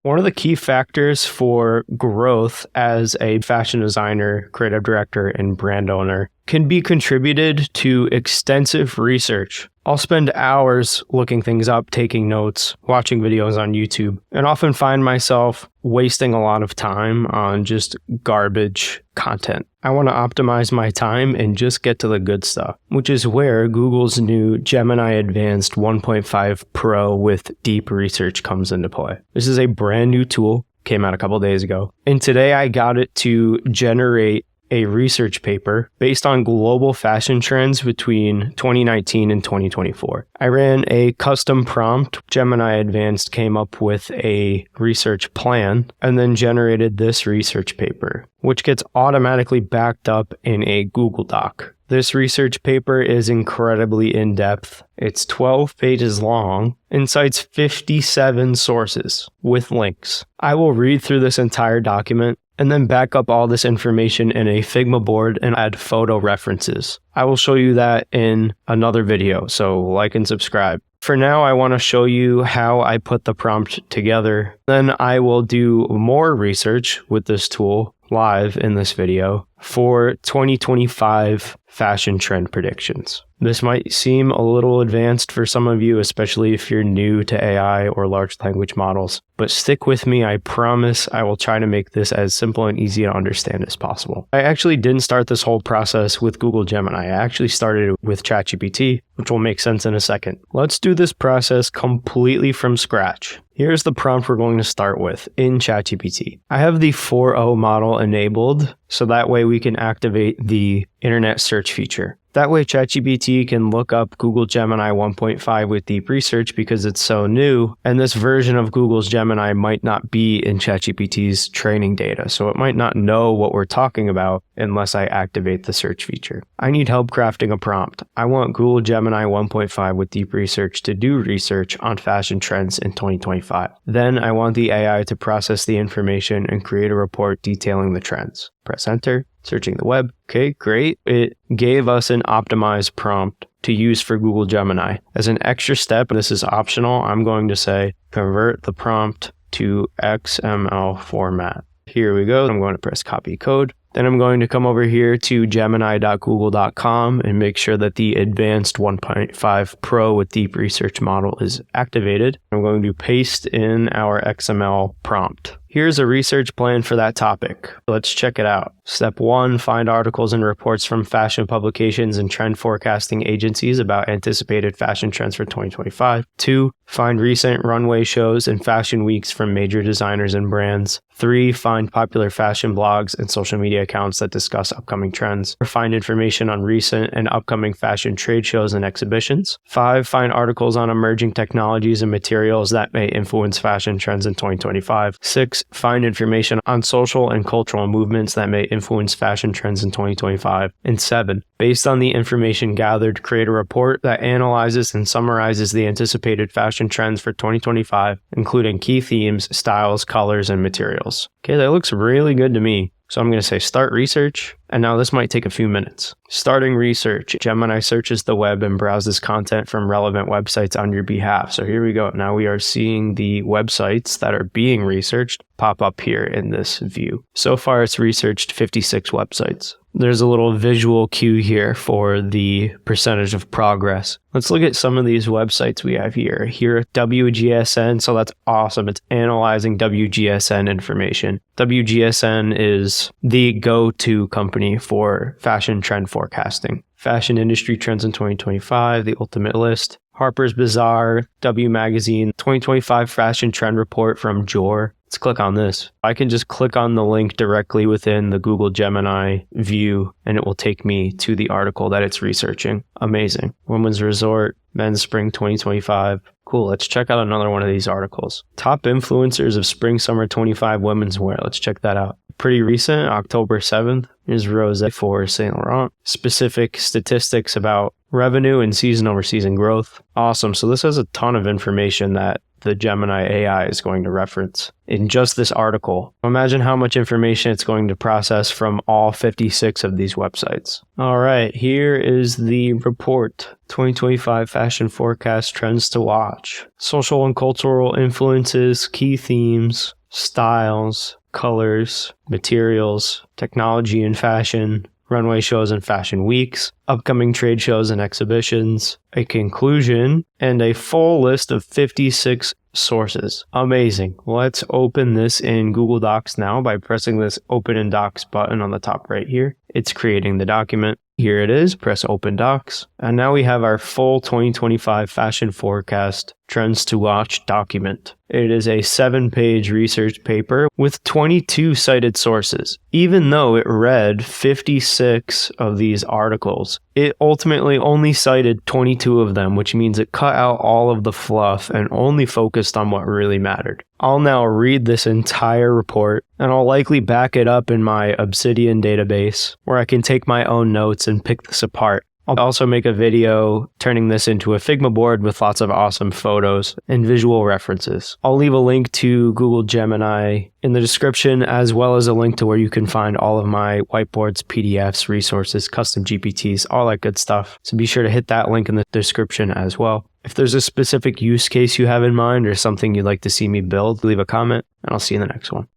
One of the key factors for growth as a fashion designer, creative director, and brand owner can be contributed to extensive research. I'll spend hours looking things up, taking notes, watching videos on YouTube, and often find myself wasting a lot of time on just garbage content. I want to optimize my time and just get to the good stuff, which is where Google's new Gemini Advanced 1.5 Pro with deep research comes into play. This is a brand new tool, came out a couple days ago, and today I got it to generate a research paper based on global fashion trends between 2019 and 2024. I ran a custom prompt. Gemini Advanced came up with a research plan and then generated this research paper, which gets automatically backed up in a Google Doc. This research paper is incredibly in-depth. It's 12 pages long and cites 57 sources with links. I will read through this entire document and then back up all this information in a Figma board and add photo references. I will show you that in another video, so like and subscribe. For now, I want to show you how I put the prompt together. Then I will do more research with this tool live in this video for 2025 fashion trend predictions. This might seem a little advanced for some of you, especially if you're new to AI or large language models, but stick with me. I promise I will try to make this as simple and easy to understand as possible. I actually didn't start this whole process with Google Gemini. I actually started it with ChatGPT, which will make sense in a second. Let's do this process completely from scratch. Here's the prompt we're going to start with in ChatGPT. I have the 4.0 model enabled, so that way we can activate the internet search feature. That way ChatGPT can look up Google Gemini 1.5 with deep research because it's so new, and this version of Google's Gemini might not be in ChatGPT's training data, so it might not know what we're talking about unless I activate the search feature. I need help crafting a prompt. I want Google Gemini 1.5 with deep research to do research on fashion trends in 2025. Then I want the AI to process the information and create a report detailing the trends. Press enter, searching the web. Okay, great. It gave us an optimized prompt to use for Google Gemini. As an extra step, this is optional, I'm going to say convert the prompt to XML format. Here we go. I'm going to press copy code. Then I'm going to come over here to gemini.google.com and make sure that the Advanced 1.5 Pro with Deep Research model is activated. I'm going to paste in our XML prompt. Here's a research plan for that topic. Let's check it out. Step 1, find articles and reports from fashion publications and trend forecasting agencies about anticipated fashion trends for 2025. 2, find recent runway shows and fashion weeks from major designers and brands. 3, find popular fashion blogs and social media accounts that discuss upcoming trends. 4, find information on recent and upcoming fashion trade shows and exhibitions. 5, find articles on emerging technologies and materials that may influence fashion trends in 2025. 6, find information on social and cultural movements that may influence fashion trends in 2025. And 7, based on the information gathered, create a report that analyzes and summarizes the anticipated fashion trends for 2025, including key themes, styles, colors, and materials. Okay, that looks really good to me. So I'm going to say start research, and now this might take a few minutes. Starting research. Gemini searches the web and browses content from relevant websites on your behalf. So here we go. Now we are seeing the websites that are being researched pop up here in this view. So far it's researched 56 websites. There's a little visual cue here for the percentage of progress. Let's look at some of these websites we have here. Here, WGSN, so that's awesome. It's analyzing WGSN information. WGSN is the go-to company for fashion trend forecasting. Fashion industry trends in 2025, the ultimate list. Harper's Bazaar, W Magazine, 2025 fashion trend report from Jor. Let's click on this. I can just click on the link directly within the Google Gemini view, and it will take me to the article that it's researching. Amazing. Women's Resort, Men's Spring 2025. Cool, let's check out another one of these articles. Top influencers of Spring Summer 25 women's wear. Let's check that out. Pretty recent, October 7th. Here's Rose for Saint Laurent. Specific statistics about revenue and season over season growth. Awesome. So this has a ton of information that the Gemini AI is going to reference in just this article. Imagine how much information it's going to process from all 56 of these websites. All right, here is the report. 2025 fashion forecast trends to watch. Social and cultural influences, key themes, styles, colors, materials, technology and fashion, runway shows and fashion weeks, upcoming trade shows and exhibitions, a conclusion, and a full list of 56 sources. Amazing. Let's open this in Google Docs now by pressing this Open in Docs button on the top right here. It's creating the document. Here it is. Press Open Docs. And now we have our full 2025 fashion forecast trends to watch document. It is a 7-page research paper with 22 cited sources. Even though it read 56 of these articles, it ultimately only cited 22 of them, which means it cut out all of the fluff and only focused on what really mattered. I'll now read this entire report, and I'll likely back it up in my Obsidian database, where I can take my own notes and pick this apart. I'll also make a video turning this into a Figma board with lots of awesome photos and visual references. I'll leave a link to Google Gemini in the description, as well as a link to where you can find all of my whiteboards, PDFs, resources, custom GPTs, all that good stuff. So be sure to hit that link in the description as well. If there's a specific use case you have in mind or something you'd like to see me build, leave a comment, and I'll see you in the next one.